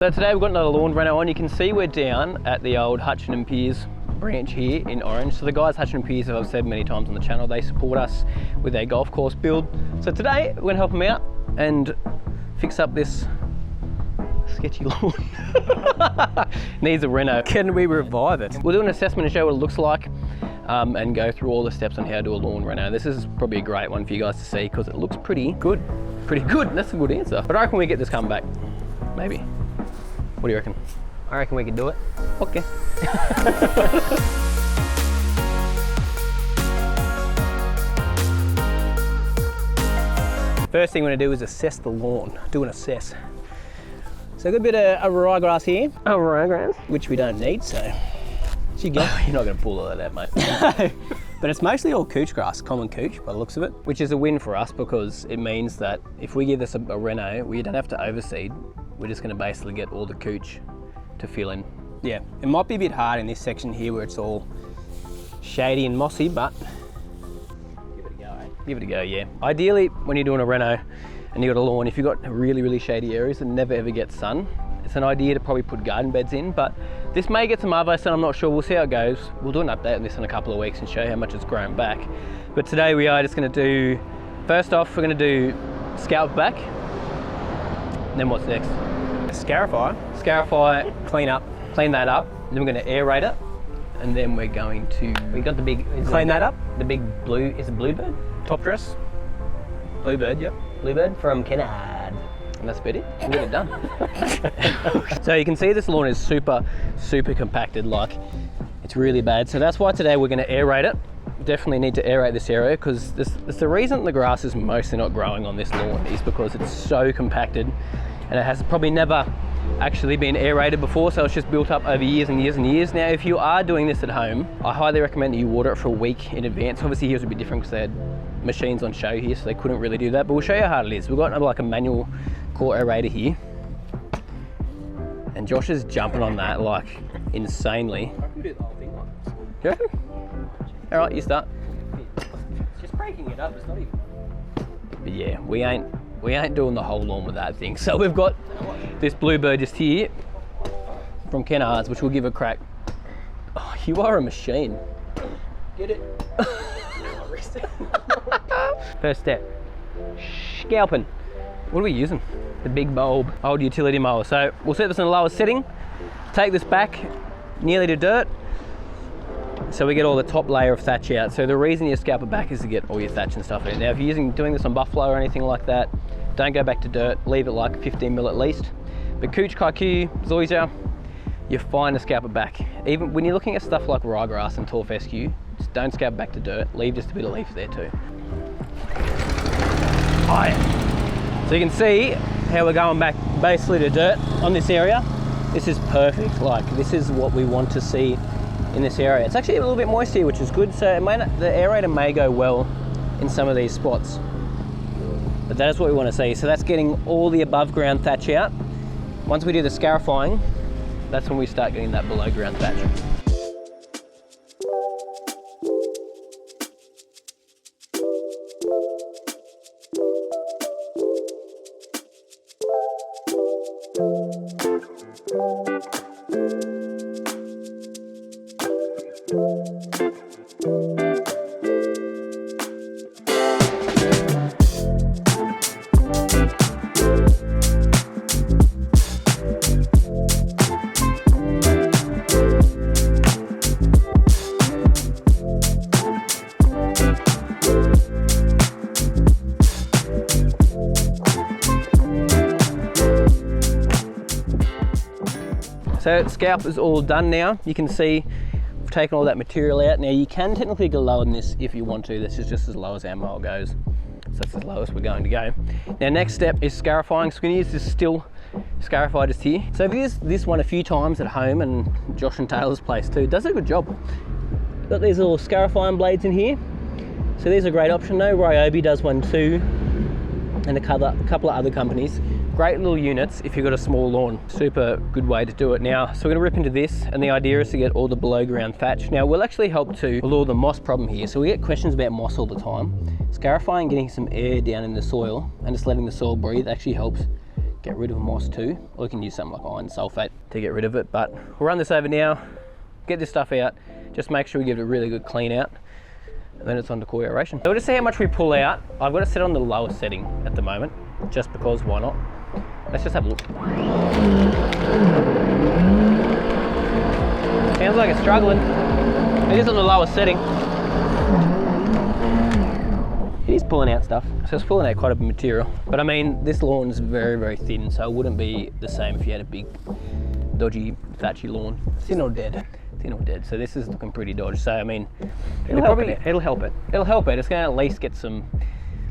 So today we've got another lawn reno on. You can see we're down at the old Hutchin and Piers branch here in Orange. So the guys Hutchin and Piers, as I've said many times on the channel, they support us with their golf course build. So today we're going to help them out and fix up this sketchy lawn. Needs a reno. Can we revive it? We'll do an assessment and show what it looks like and go through all the steps on how to do a lawn reno. This is probably a great one for you guys to see because it looks pretty good. Pretty good, that's a good answer. But I reckon we get this coming back, maybe. What do you reckon? I reckon we can do it. Okay. First thing we're going to do is assess the lawn. Do an assess. So a good bit of ryegrass here. Oh, ryegrass? Which we don't need, so you go. You're not going to pull all of that, mate. But it's mostly all couch grass, common couch by the looks of it. Which is a win for us because it means that if we give this a reno, we don't have to overseed. We're just going to basically get all the couch to fill in. Yeah, it might be a bit hard in this section here where it's all shady and mossy, but give it a go, eh? Give it a go, yeah. Ideally, when you're doing a reno and you've got a lawn, if you've got really, really shady areas that never ever get sun, it's an idea to probably put garden beds in, but this may get some other sun, I'm not sure. We'll see how it goes. We'll do an update on this in a couple of weeks and show how much it's grown back. But today we are just going to do, first off, we're going to do scalp back. Then what's next? Scarify. Scarify, Clean up. clean that up. Then we're going to aerate it. And then we're going to... We got the big... Clean that up. The big blue, is it Bluebird? Top dress. Bluebird, yep. Bluebird from Kennard. And that's about it. We'll get it done. So you can see this lawn is super, super compacted. Like, it's really bad. So that's why today we're going to aerate it. Definitely need to aerate this area because it's the reason the grass is mostly not growing on this lawn is because it's so compacted and it has probably never actually been aerated before, so it's just built up over years and years and years. Now, if you are doing this at home, I highly recommend that you water it for a week in advance. Obviously here's a bit different because they had machines on show here, so they couldn't really do that, but we'll show you how hard it is. We've got like a manual core aerator here, and Josh is jumping on that like insanely. I can do the whole thing like this. You reckon? All right, you start. It's just breaking it up, it's not even... But yeah, we ain't doing the whole lawn with that thing. So we've got this Bluebird just here from Kennards, which we'll give a crack. Oh, you are a machine. Get it? First step, scalping. What are we using? The big bulb, old utility mower. So we'll set this in the lowest setting, take this back nearly to dirt, so we get all the top layer of thatch out. So the reason you scalp it back is to get all your thatch and stuff in. Now if you're doing this on buffalo or anything like that, don't go back to dirt, leave it like 15 mil at least. But Cooch, Kaiku, Zoysia, you're fine to scalp it back. Even when you're looking at stuff like ryegrass and tall fescue, just don't scalp back to dirt, leave just a bit of leaf there too. Oh yeah. So you can see how we're going back basically to dirt on this area. This is perfect, like this is what we want to see in this area. It's actually a little bit moist here, which is good, so it the aerator may go well in some of these spots. But that is what we want to see. So that's getting all the above ground thatch out. Once we do the scarifying, that's when we start getting that below ground thatch. So scalp is all done now. You can see we've taken all that material out. Now you can technically go lower than this if you want to. This is just as low as our mower goes. So that's as low as we're going to go. Now next step is scarifying. So we're going to use this still Scarify just here. So I've used this one a few times at home and Josh and Taylor's place too. It does a good job. Got these little scarifying blades in here. So these are a great option. No, Ryobi does one too, and a couple of other companies. Great little units if you've got a small lawn. Super good way to do it. Now, so we're gonna rip into this, and the idea is to get all the below ground thatch. Now, we'll actually help to lure the moss problem here. So we get questions about moss all the time. Scarifying, getting some air down in the soil and just letting the soil breathe actually helps get rid of moss too, or you can use something like iron sulfate to get rid of it. But we'll run this over now, get this stuff out, just make sure we give it a really good clean out, and then it's on to core aeration. So we'll just see how much we pull out. I've got it set on the lowest setting at the moment, just because why not? Let's just have a look. Sounds like it's struggling. It is on the lowest setting. It is pulling out stuff. So it's pulling out quite a bit of material. But I mean, this lawn is very, very thin, so it wouldn't be the same if you had a big, dodgy, thatchy lawn. Thin or dead. Thin or dead. So this is looking pretty dodgy. So I mean, it'll help it. It'll help it. It'll help it. It's going to at least get some,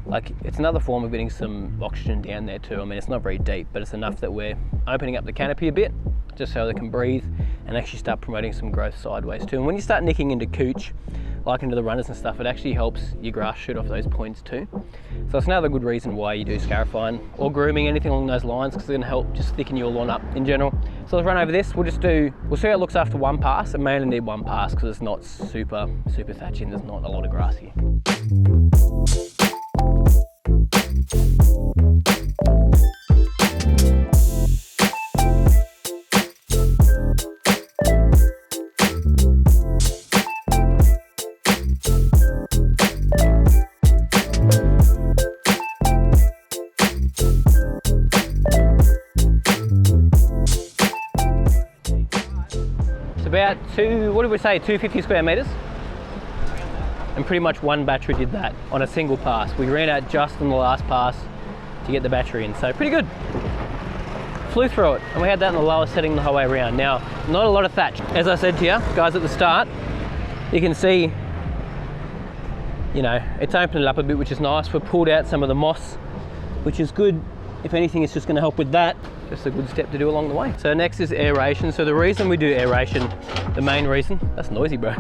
like, it's another form of getting some oxygen down there too. I mean, it's not very deep, but it's enough that we're opening up the canopy a bit, just so they can breathe and actually start promoting some growth sideways too. And when you start nicking into cooch, like into the runners and stuff, it actually helps your grass shoot off those points too. So it's another good reason why you do scarifying or grooming, anything along those lines, because it's going to help just thicken your lawn up in general. So let's run over this. We'll see how it looks after one pass. It may only need one pass because it's not super thatchy and there's not a lot of grass here. About 250 square meters, and pretty much one battery did that on a single pass. We ran out just on the last pass to get the battery in, so pretty good. Flew through it, and we had that in the lowest setting the whole way around. Now, not a lot of thatch. As I said to you guys at the start, you can see, you know, it's opened it up a bit, which is nice. We've pulled out some of the moss, which is good. If anything, it's just going to help with that. Just a good step to do along the way. So next is aeration. So the reason we do aeration, the main reason, that's noisy, bro.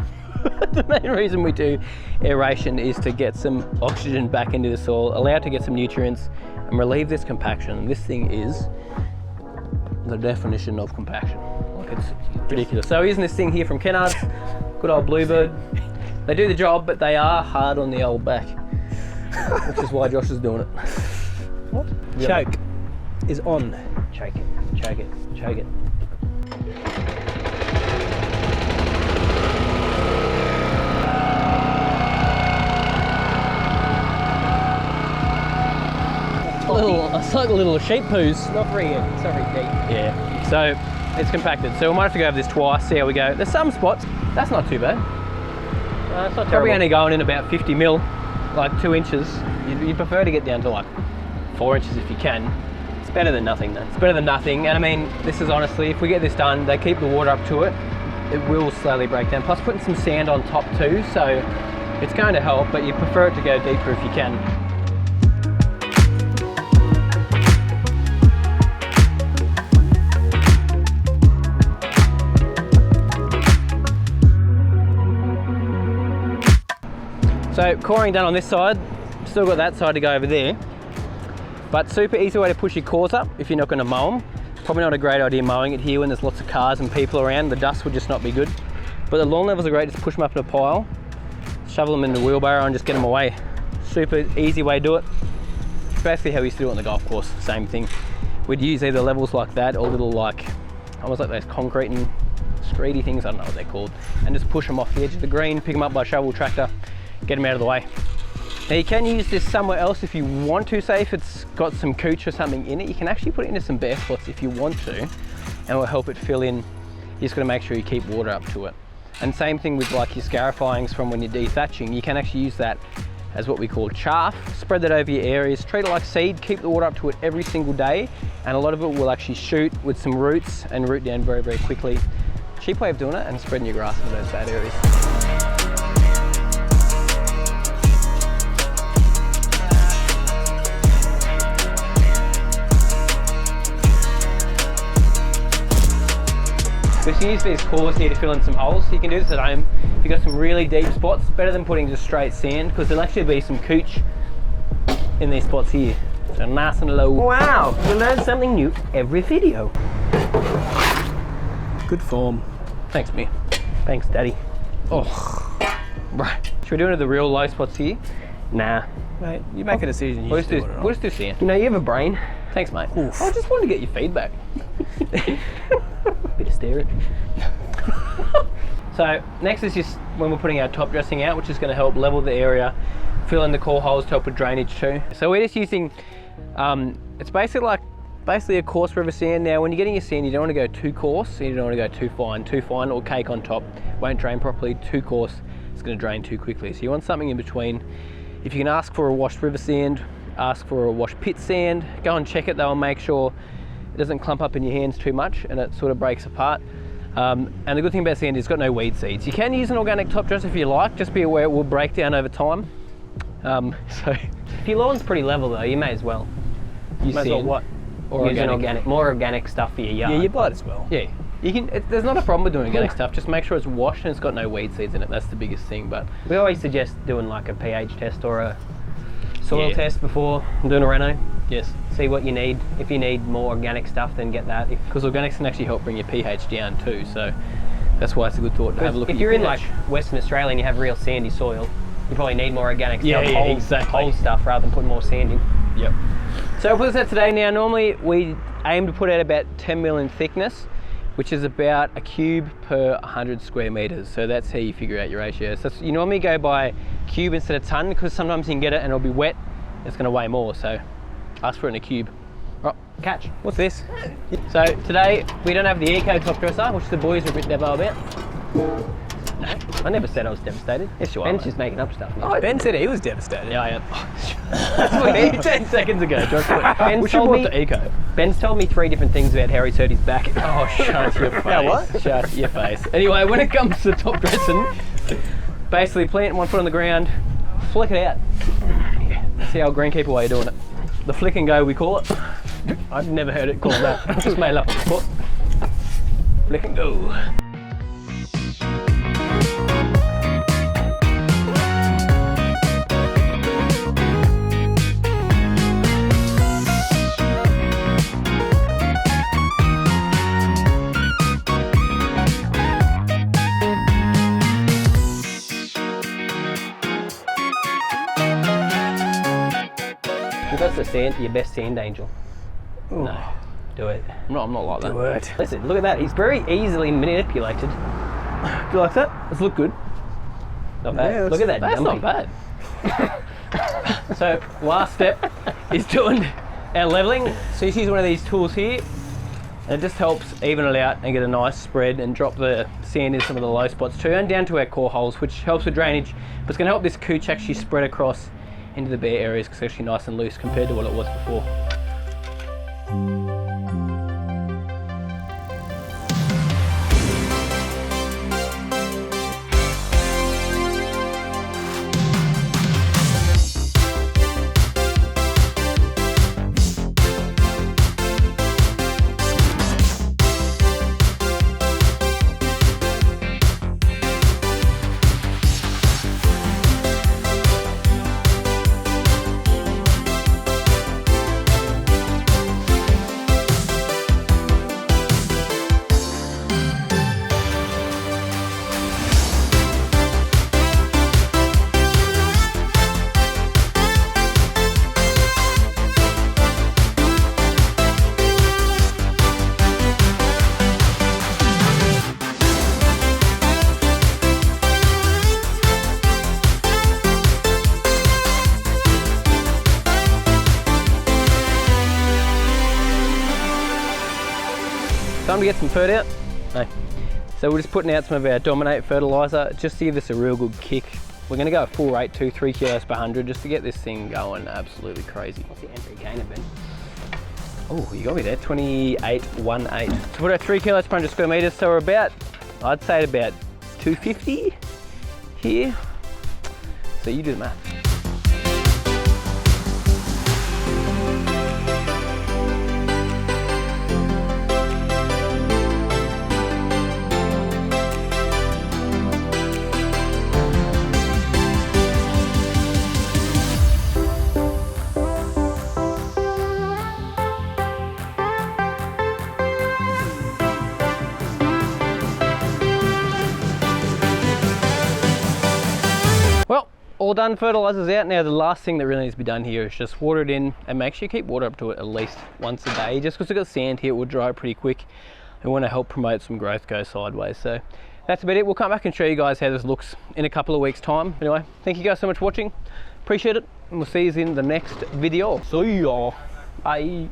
The main reason we do aeration is to get some oxygen back into the soil, allow it to get some nutrients and relieve this compaction. And this thing is the definition of compaction. Like, it's ridiculous. So we're using this thing here from Kennard's, good old Bluebird. They do the job, but they are hard on the old back, which is why Josh is doing it. What? Choke is on. Choke it, choke it, choke it. It's like a little sheep poos. It's not very deep. Yeah, so it's compacted. So we might have to go over this twice, see how we go. There's some spots, that's not too bad. It's not probably only going in about 50 mil, like 2 inches. You'd prefer to get down to like 4 inches if you can. It's better than nothing though. It's better than nothing, and I mean, this is honestly, if we get this done, they keep the water up to it, it will slowly break down. Plus putting some sand on top too, so it's going to help, but you prefer it to go deeper if you can. So coring done on this side, still got that side to go over there. But super easy way to push your cores up if you're not going to mow them. Probably not a great idea mowing it here when there's lots of cars and people around. The dust would just not be good. But the lawn levels are great. Just push them up in a pile, shovel them in the wheelbarrow and just get them away. Super easy way to do it. It's basically how we used to do it on the golf course. Same thing. We'd use either levels like that or little like, almost like those concrete and streety things, I don't know what they're called, and just push them off the edge of the green, pick them up by shovel tractor, get them out of the way. Now you can use this somewhere else if you want to, say if it's got some cooch or something in it, you can actually put it into some bare spots if you want to, and it will help it fill in. You just got to make sure you keep water up to it. And same thing with like your scarifyings from when you're dethatching, you can actually use that as what we call chaff, spread that over your areas, treat it like seed, keep the water up to it every single day, and a lot of it will actually shoot with some roots and root down very, very quickly. Cheap way of doing it and spreading your grass into those bad areas. We can use these cores here to fill in some holes. You can do this at home. If you've got some really deep spots, better than putting just straight sand, because there'll actually be some cooch in these spots here. So nice and low. Wow, you learn something new every video. Good form. Thanks, me. Thanks, Daddy. Oh, right. Should we do into the real low spots here? Nah, mate, you make a decision. We'll just do sand. You know, you have a brain. Thanks, mate. I just wanted to get your feedback. Bit of steering. So next is just when we're putting our top dressing out, which is going to help level the area, fill in the core holes to help with drainage too. So we're just using, it's basically a coarse river sand. Now when you're getting your sand, you don't want to go too coarse, you don't want to go too fine. Too fine or cake on top, won't drain properly. Too coarse, it's going to drain too quickly. So you want something in between. If you can ask for a washed river sand, ask for a washed pit sand, go and check it though and make sure it doesn't clump up in your hands too much and it sort of breaks apart. And the good thing about sand is it's got no weed seeds. You can use an organic top dress if you like, just be aware it will break down over time. So if your lawn's pretty level though, you may as well. use May as well sand. what? Or Use more organic stuff for your yard. Yeah, you might as well. Yeah, you can. There's not a problem with doing organic stuff. Just make sure it's washed and it's got no weed seeds in it. That's the biggest thing. But We always suggest doing like a pH test or a soil Yeah. test before doing a reno. yes, See what you need. If you need more organic stuff, then get that. because organics can actually help bring your pH down too. So that's why it's a good thought to have a look. If at you're your in pH. like Western Australia and you have real sandy soil, you probably need more organic Yeah, stuff, yeah, whole, exactly. whole stuff rather than putting more sand in. Yep. So we'll put this out today. Now normally we aim to put out about 10 mil in thickness, which is about a cube per 100 square meters. So that's how you figure out your ratio. So you normally go by cube instead of ton, because sometimes you can get it and it'll be wet, it's gonna weigh more. So ask for it in a cube. Right, catch. What's this? So today we don't have the eco top dresser, which the boys are a bit devo about. No, I never said I was devastated. Yes, you are, Ben's mate. just making up stuff now. Oh, Ben said he was devastated. Yeah, I am. That's what he did 10 seconds ago. Just Ben we should told bought me- the eco. Ben's told me 3 different things about how he's hurt his back. Oh, shut your face. Yeah, what? Shut your face. Anyway, when it comes to top dressing, basically plant one foot on the ground, flick it out. See how greenkeeper way you're doing it. The flick and go, we call it. I've never heard it called that. Just made it up on the foot. Flick and go. That's the sand, your best sand angel. No, do it. I'm not like that. Word. Listen, look at that. He's very easily manipulated. Do you like that? Does it look good? Not bad. Yeah, look at that. That's dumpy. not bad. So last step is doing our leveling. So you use one of these tools here, and it just helps even it out and get a nice spread and drop the sand in some of the low spots too, and down to our core holes, which helps with drainage, but it's going to help this cooch actually spread across into the bare areas because it's actually nice and loose compared to what it was before. Time to get some fert out. No. So we're just putting out some of our Dominate fertiliser just to give this a real good kick. We're going to go a full rate, 3 kilos per 100, just to get this thing going absolutely crazy. What's the entry gainer, Ben? Oh, you got me there, 2818. So put out 3 kilos per 100 square metres, so we're about, I'd say about 250 here. So you do the math. all done, fertilizer's out. Now the last thing that really needs to be done here is just water it in, and make sure you keep water up to it at least once a day. Just because we've got sand here, it will dry pretty quick. We want to help promote some growth go sideways. So that's about it. We'll come back and show you guys how this looks in a couple of weeks time. Anyway, thank you guys so much for watching. Appreciate it, and we'll see you in the next video. See ya. Bye.